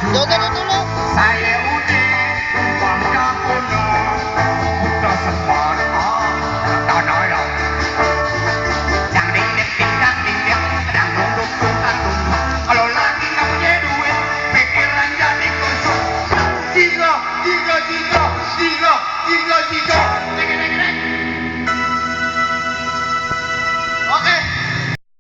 Jangan dulu. Saya uji bangga punya Buddha Semarang tanah yang yang dinding tingkat tingkat yang duduk tungkat tunggu kalau lagi nggak punya duit pikiran jadi kusut jika